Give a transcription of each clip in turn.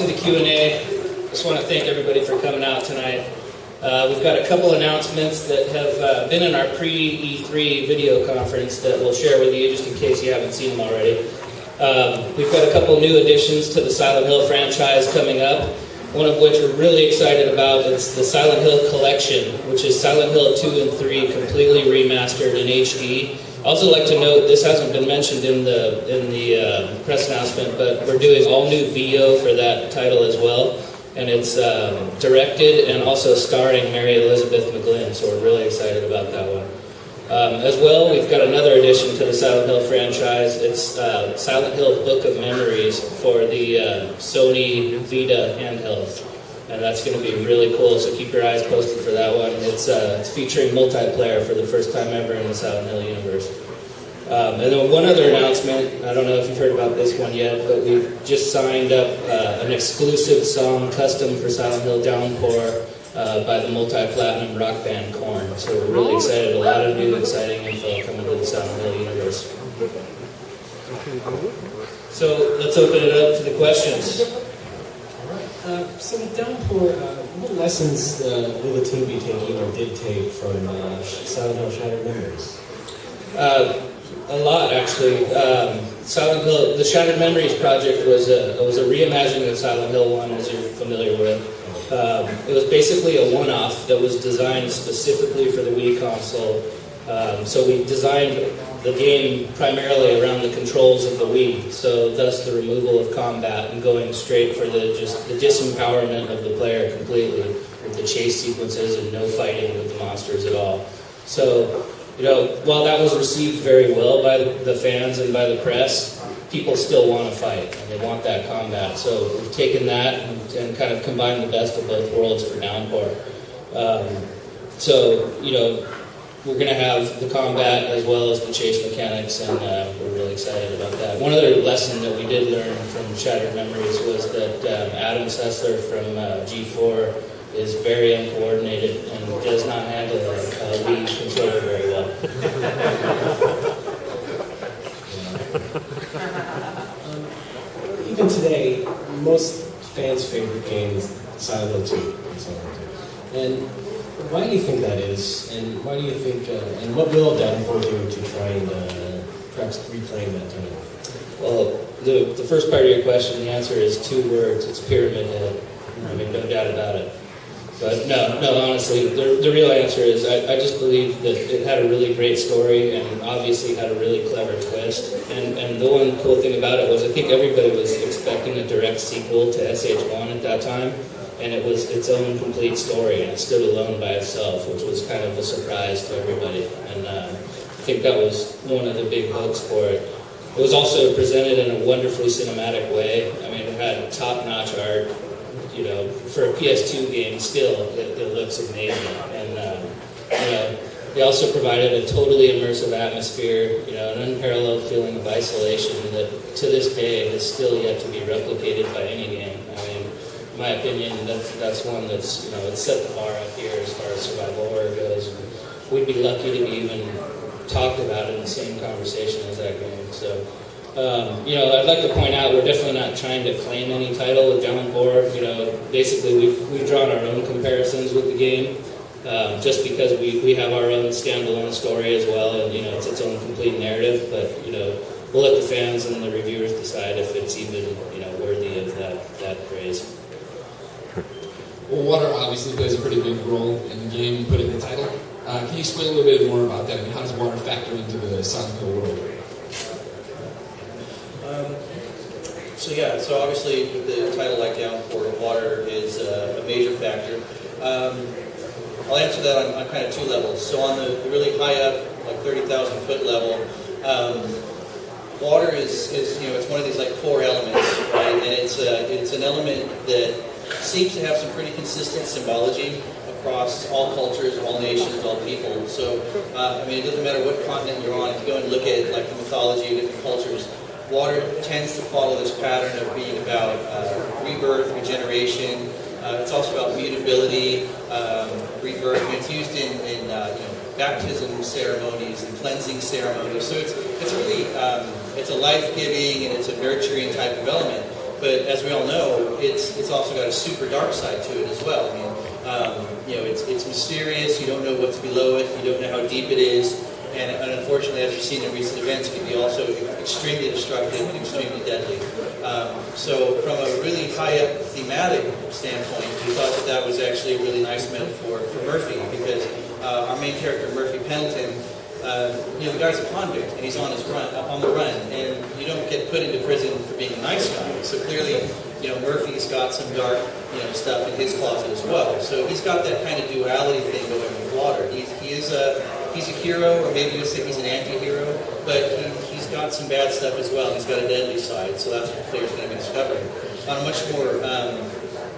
To the Q&A, just want to thank everybody for coming out tonight. We've got a couple announcements that have been in our pre-E3 video conference that we'll share with you just in case you haven't seen them already. We've got a couple new additions to the Silent Hill franchise coming up, one of which we're really excited about. It's the Silent Hill Collection, which is Silent Hill 2 and 3 completely remastered in HD. I'd also like to note, this hasn't been mentioned in the press announcement, but we're doing all new VO for that title as well. And it's directed and also starring Mary Elizabeth McGlynn, so we're really excited about that one. As well, we've got another addition to the Silent Hill franchise. It's Silent Hill Book of Memories for the Sony Vita handheld. And that's going to be really cool, so keep your eyes posted for that one. It's featuring multiplayer for the first time ever in the Silent Hill universe. And then one other announcement, I don't know if you've heard about this one yet, but we've just signed up an exclusive song custom for Silent Hill Downpour by the multi-platinum rock band Korn. So we're really excited, a lot of new exciting info coming to the Silent Hill universe. So let's open it up to the questions. So with Downpour, what lessons will the team be taking or did take from Silent Hill Shattered Memories? A lot, actually. Silent Hill, the Shattered Memories project was a reimagining of Silent Hill 1, as you're familiar with. It was basically a one-off that was designed specifically for the Wii console. So we designed the game primarily around the controls of the Wii, so thus the removal of combat and going straight for the disempowerment of the player completely, with the chase sequences and no fighting with the monsters at all. So, while that was received very well by the fans and by the press, people still want to fight and they want that combat. So we've taken that and kind of combined the best of both worlds for Downpour. We're going to have the combat as well as the chase mechanics, and we're really excited about that. One other lesson that we did learn from Shattered Memories was that Adam Sessler from G4 is very uncoordinated and does not handle a Wii controller very well. Even today, most fans' favorite game is Silent Hill 2. And why do you think that is? And why do you think, and what will Downpour do to try and perhaps reclaim that title? Well, the first part of your question, the answer is 2 words. It's Pyramid Head. I mean, no doubt about it. But no, honestly, the real answer is I just believe that it had a really great story and obviously had a really clever twist. And the one cool thing about it was I think everybody was expecting a direct sequel to SH1 at that time. And it was its own complete story, and it stood alone by itself, which was kind of a surprise to everybody. And I think that was one of the big hooks for it. It was also presented in a wonderfully cinematic way. I mean, it had top-notch art. For a PS2 game, still, it looks amazing. And, they also provided a totally immersive atmosphere, an unparalleled feeling of isolation that, to this day, is still yet to be replicated by any game. I mean, in my opinion, that's one that's, it's set the bar up here as far as survival horror goes. And we'd be lucky to be even talked about in the same conversation as that game. So, I'd like to point out we're definitely not trying to claim any title with Downpour. Basically we've drawn our own comparisons with the game, just because we have our own standalone story as well, and it's its own complete narrative. But we'll let the fans and the reviewers decide if it's even worthy of that praise. Well, water obviously plays a pretty big role in the game. You put it in the title. Can you explain a little bit more about that? I mean, how does water factor into the Silent Hill world? So obviously with the title like Downpour, water is a major factor. I'll answer that on kind of 2 levels. So on the really high up, like 30,000 foot level, water is it's one of these like core elements, right? And it's an element that seems to have some pretty consistent symbology across all cultures, all nations, all people. So it doesn't matter what continent you're on. If you go and look at like the mythology of different cultures, water tends to follow this pattern of being about rebirth, regeneration. It's also about mutability, rebirth. And it's used in baptism ceremonies and cleansing ceremonies. So it's really it's a life-giving and it's a nurturing type of element. but as we all know, it's also got a super dark side to it as well. I mean, it's mysterious. You don't know what's below it. You don't know how deep it is. And unfortunately, as we've seen in recent events, it can be also extremely destructive and extremely deadly. So from a really high-up thematic standpoint, we thought that was actually a really nice metaphor for Murphy, because our main character, Murphy Pendleton, the guy's a convict, and he's on the run, and you don't get put into prison for being a nice guy. So clearly, Murphy's got some dark, stuff in his closet as well. So he's got that kind of duality thing going with Water. He's a hero, or maybe you'd say he's an anti-hero, but he's got some bad stuff as well. He's got a deadly side, so that's what the player's going to be discovering. On a much more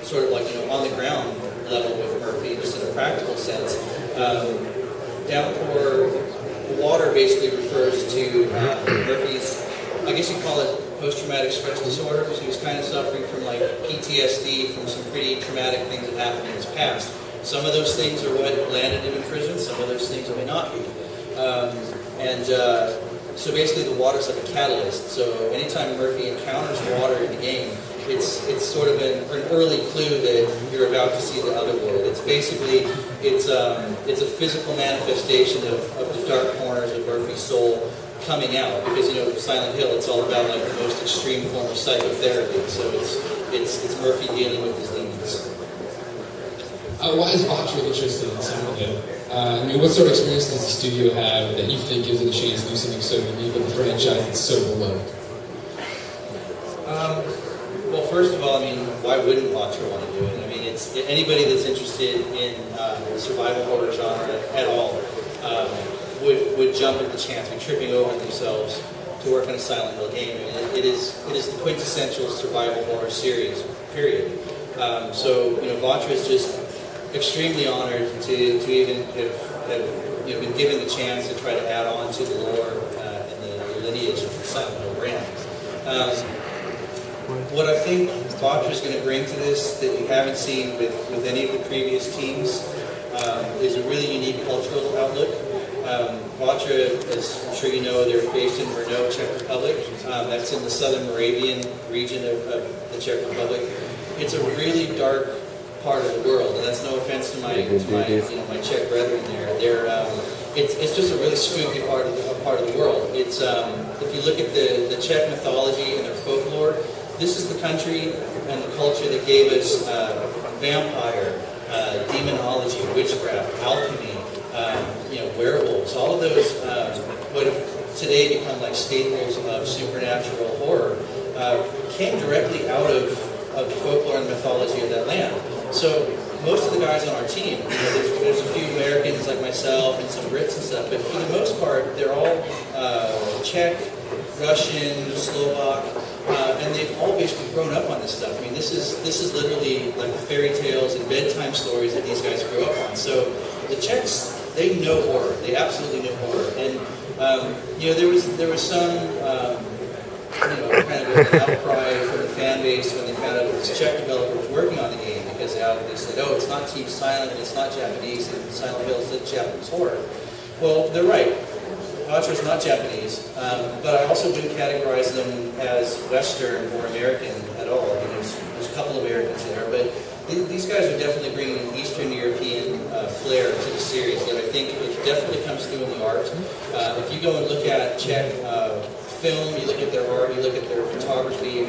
sort of like on the ground level with Murphy, just in a practical sense, Downpour Water basically refers to Murphy's, I guess you'd call it post-traumatic stress disorder, because he was kind of suffering from like PTSD from some pretty traumatic things that happened in his past. Some of those things are what landed him in prison, some of those things may not be. So basically the water's like a catalyst, so anytime Murphy encounters water in the game, it's sort of an early clue that you're about to see the other world. It's basically, it's a physical manifestation of the dark corners of Murphy's soul coming out, because Silent Hill, it's all about like the most extreme form of psychotherapy, so it's Murphy dealing with his demons. Why is Vatra interested in Silent Hill? What sort of experience does the studio have that you think gives it a chance to do something so unique with a franchise that's so beloved? Well, first of all, why wouldn't Vatra want to do it? It's anybody that's interested in the survival horror genre at all would jump at the chance of tripping over themselves to work on a Silent Hill game. It is the quintessential survival horror series, period. So Vatra is just extremely honored to even have been given the chance to try to add on to the lore and the lineage of the Silent Hill brand. What I think Vatra is going to bring to this that you haven't seen with any of the previous teams is a really unique cultural outlook. Vatra, as I'm sure you know, they're based in Brno, Czech Republic. That's in the southern Moravian region of the Czech Republic. It's a really dark part of the world, and that's no offense to my Czech brethren there. It's just a really spooky part of the world. It's if you look at the Czech mythology and their folklore, this is the country and the culture that gave us vampire, demonology, witchcraft, alchemy, werewolves. All of those what have today become like staples of supernatural horror came directly out of the folklore and mythology of that land. So most of the guys on our team, there's a few Americans like myself and some Brits and stuff, but for the most part, they're all Czech, Russian, Slovak, and they've all basically grown up on this stuff. This is literally like the fairy tales and bedtime stories that these guys grew up on. So the Czechs, they know horror. They absolutely know horror. And there was some kind of an outcry from the fan base when they found out that this Czech developer was working on the game, because they said, oh, it's not Team Silent, it's not Japanese, and Silent Hill is Japanese horror. Well, they're right. Vatra is not Japanese, but I also wouldn't categorize them as Western or American at all. There's a couple of Americans there, but these guys are definitely bringing an Eastern European flair to the series that I think it definitely comes through in the art. If you go and look at Czech film, you look at their art, you look at their photography,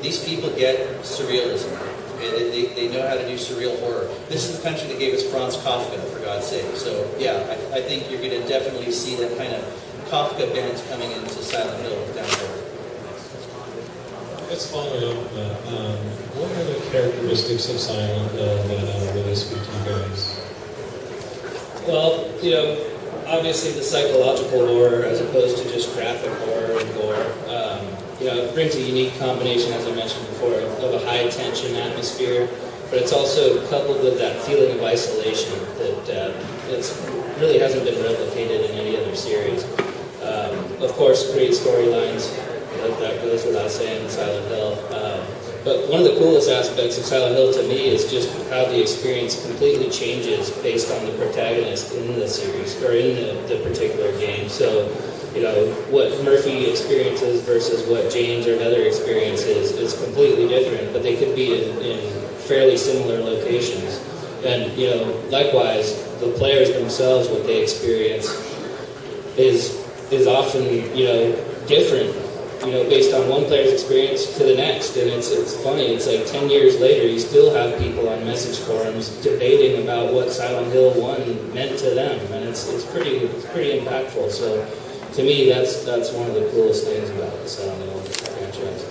these people get surrealism. They know how to do surreal horror. This is the country that gave us Franz Kafka, for God's sake. So, yeah, I think you're going to definitely see that kind of Kafka bent coming into Silent Hill Downpour. Let's follow up with that. What are the characteristics of Silent Hill that really speak to you guys? Well, obviously the psychological horror as opposed to just graphic horror and gore. It brings a unique combination, as I mentioned before, of a high tension atmosphere, but it's also coupled with that feeling of isolation that really hasn't been replicated in any other series. Of course, great storylines, that goes without saying in Silent Hill. But one of the coolest aspects of Silent Hill to me is just how the experience completely changes based on the protagonist in the series, or in the particular game. So what Murphy experiences versus what James or Heather experiences is completely different, but they could be in fairly similar locations. And, likewise, the players themselves, what they experience is often, different, based on one player's experience to the next. And it's funny, it's like 10 years later, you still have people on message forums debating about what Silent Hill 1 meant to them. And it's pretty impactful. So to me, that's one of the coolest things about the Silent Hill franchise.